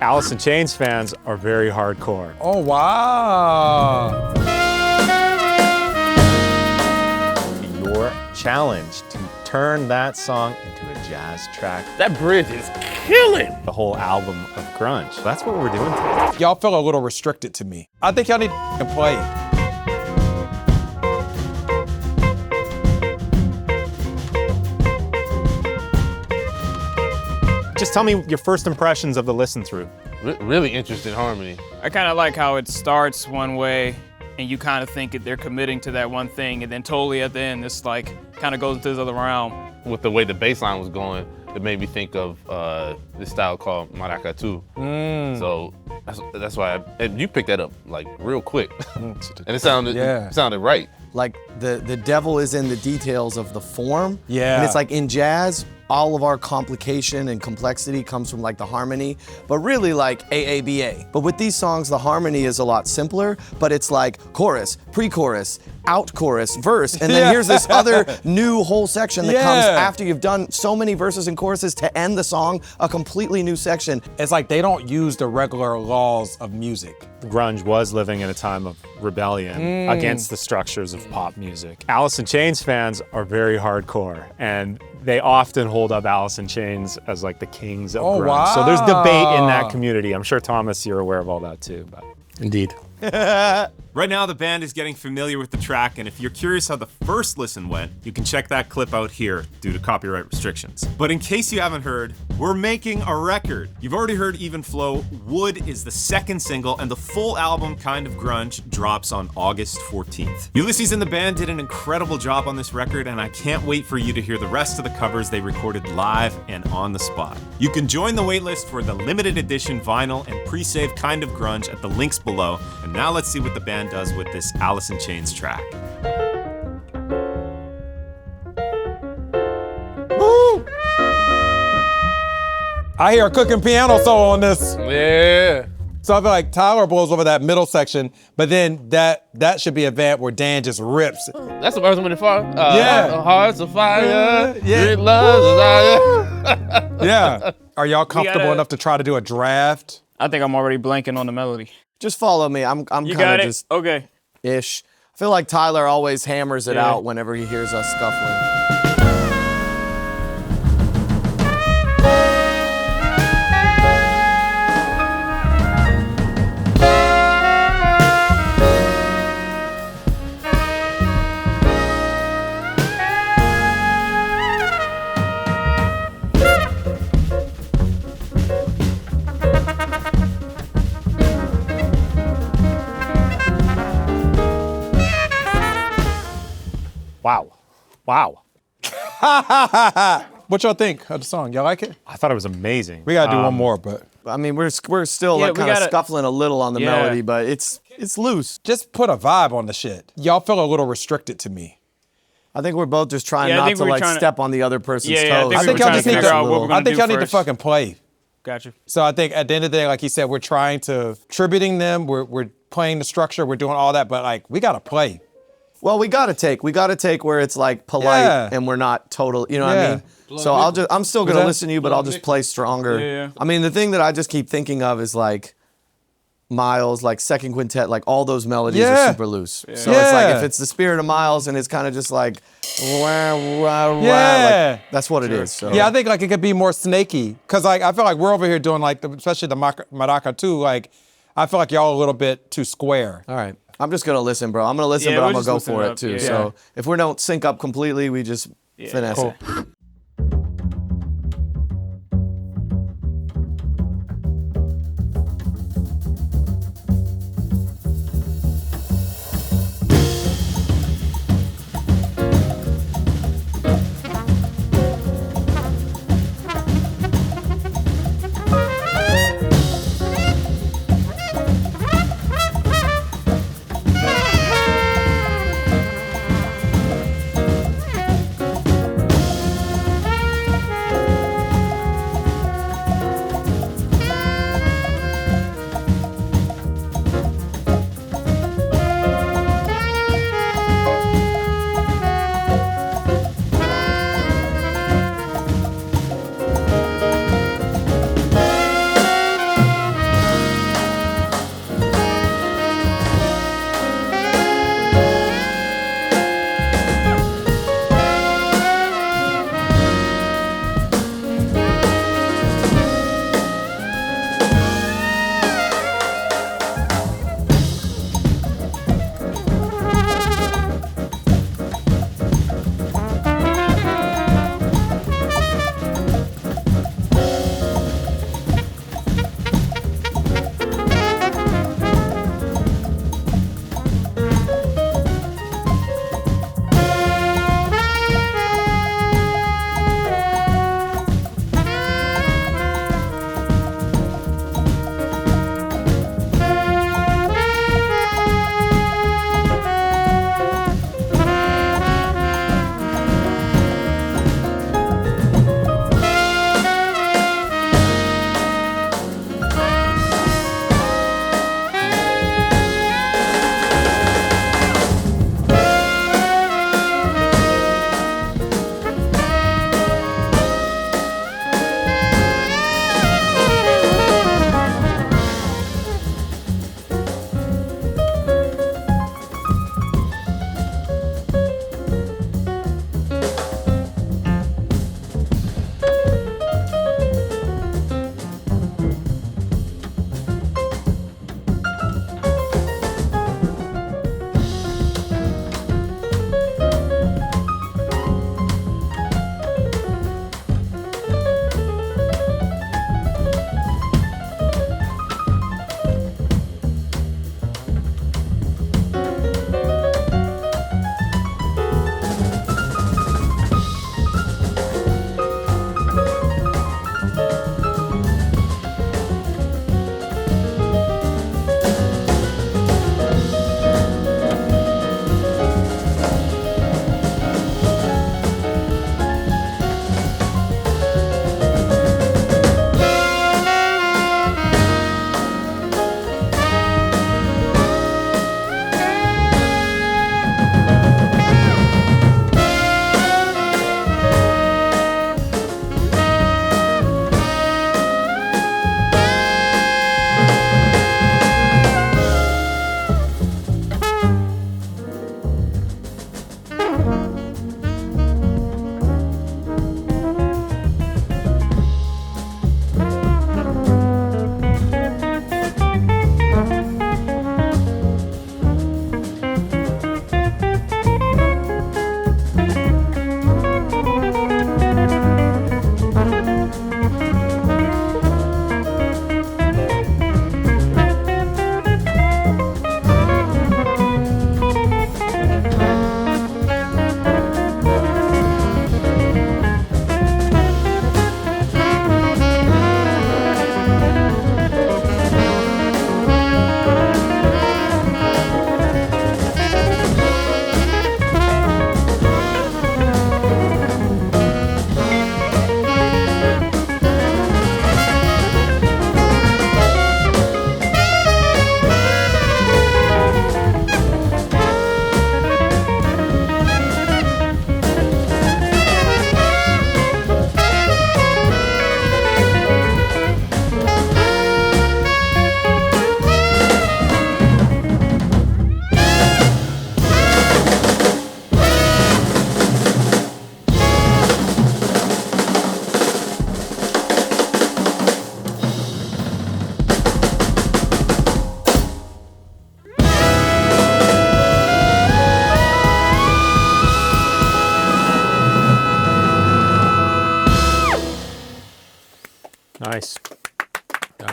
Alice in Chains fans are very hardcore. Oh, wow. Your challenge to turn that song into a jazz track. That bridge is killing. The whole album of grunge. That's what we're doing today. Y'all feel a little restricted to me. I think y'all need to play. Just tell me your first impressions of the listen through. Really interesting harmony. I kind of like how it starts one way and you kind of think they're committing to that one thing, and then totally at the end, it's like kind of goes into this other realm. With the way the bass line was going, it made me think of this style called maracatu. So that's why you picked that up like real quick. And it sounded right. Like the devil is in the details of the form. Yeah. And it's like in jazz, all of our complication and complexity comes from like the harmony, but really like AABA. But with these songs, the harmony is a lot simpler, but it's like chorus, pre-chorus, out chorus, verse, and then here's this other new whole section that comes after you've done so many verses and choruses to end the song, a completely new section. It's like they don't use the regular laws of music. Grunge was living in a time of rebellion against the structures of pop music. Alice in Chains fans are very hardcore, and they often hold up Alice in Chains as like the kings of grunge. Wow. So there's debate in that community. I'm sure, Thomas, you're aware of all that too. But. Indeed. Right now, the band is getting familiar with the track, and if you're curious how the first listen went, you can check that clip out here due to copyright restrictions. But in case you haven't heard, we're making a record. You've already heard Even Flow. Wood is the second single, and the full album, Kind of Grunge, drops on August 14th. Ulysses and the band did an incredible job on this record, and I can't wait for you to hear the rest of the covers they recorded live and on the spot. You can join the waitlist for the limited edition vinyl and pre-save Kind of Grunge at the links below. And now let's see what the band does with this Alice in Chains track. Woo! I hear a cooking piano solo on this. Yeah. So I feel like Tyler blows over that middle section, but then that should be a vamp where Dan just rips. That's the Earth, Wind, and Fire. Yeah. Hearts of fire. Yeah. Great love, desire. Yeah. Are y'all comfortable enough to try to do a draft? I think I'm already blanking on the melody. Just follow me. I'm You kind got of it? just Okay. ish. I feel like Tyler always hammers it out whenever he hears us scuffling. Wow. What y'all think of the song? Y'all like it? I thought it was amazing. We gotta do one more, but I mean, we're still like kind of scuffling a little on the melody, but it's loose. just put a vibe on the shit. Y'all feel a little restricted to me. I think we're both just trying I not think to we're like trying to- step on the other person's Yeah, toes. I I think y'all just need figure out what we're to. I gonna think do y'all need to first. fucking play. Gotcha. So I think at the end of the day, like he said, we're trying to tributing them. We're playing the structure. We're doing all that, but like we gotta play. Well, we gotta take where it's like polite and we're not total, you know what I mean? So I'm still gonna listen to you, but I'll just play stronger. Yeah. I mean, the thing that I just keep thinking of is like Miles, like second quintet, like all those melodies are super loose. So it's like if it's the spirit of Miles and it's kind of just like wah, wah, wah, like, that's what it is. So. Yeah, I think like it could be more snaky, cause like I feel like we're over here doing like especially the maraca too. Like I feel like y'all a little bit too square. All right. I'm just gonna listen, bro. I'm gonna listen, but I'm gonna go for it too. Yeah. So if we don't sync up completely, we just finesse it.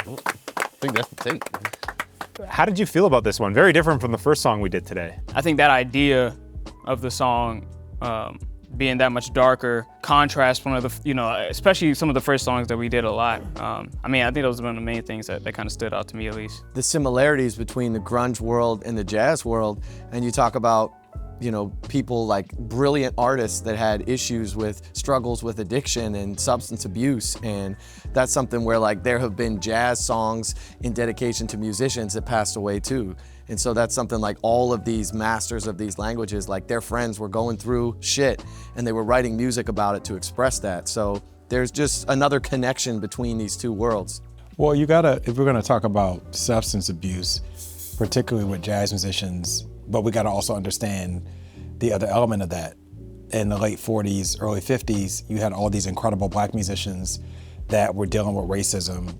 I think that's the tape. How did you feel about this one? Very different from the first song we did today. I think that idea of the song being that much darker contrasts one of the, you know, especially some of the first songs that we did a lot. I mean, I think those are one of the main things that kind of stood out to me, at least. The similarities between the grunge world and the jazz world, and you talk about, you know, people like brilliant artists that had issues with struggles with addiction and substance abuse, and that's something where like there have been jazz songs in dedication to musicians that passed away too. And so that's something like all of these masters of these languages, like their friends were going through shit and they were writing music about it to express that. So there's just another connection between these two worlds. Well, you gotta, if we're gonna talk about substance abuse, particularly with jazz musicians, but we gotta also understand the other element of that. In the late 40s, early 50s, you had all these incredible black musicians that were dealing with racism,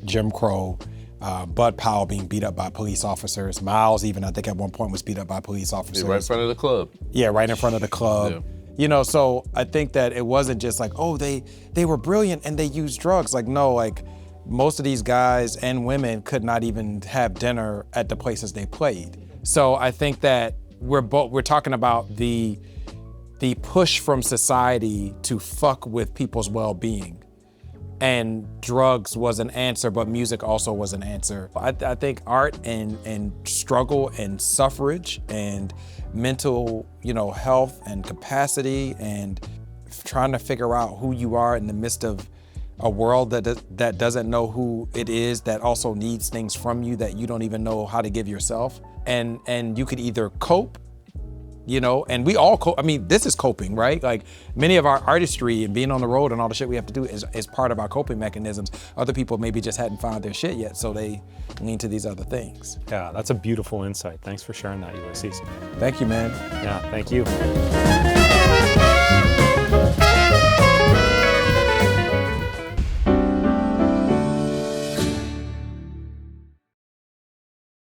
Jim Crow, Bud Powell being beat up by police officers. Miles even, I think at one point was beat up by police officers. Yeah, right in front of the club. Yeah, right in front of the club. Yeah. You know, so I think that it wasn't just like, oh, they were brilliant and they used drugs. Like, no, like most of these guys and women could not even have dinner at the places they played. So I think that we're talking about the push from society to fuck with people's well-being. And drugs was an answer, but music also was an answer. I think art and struggle and suffrage and mental, you know, health and capacity and trying to figure out who you are in the midst of a world that doesn't know who it is, that also needs things from you that you don't even know how to give yourself. And you could either cope, you know, and we all cope. I mean, this is coping, right? Like many of our artistry and being on the road and all the shit we have to do is part of our coping mechanisms. Other people maybe just hadn't found their shit yet, so they lean to these other things. Yeah, that's a beautiful insight. Thanks for sharing that, Ulysses. Thank you, man. Yeah, thank you.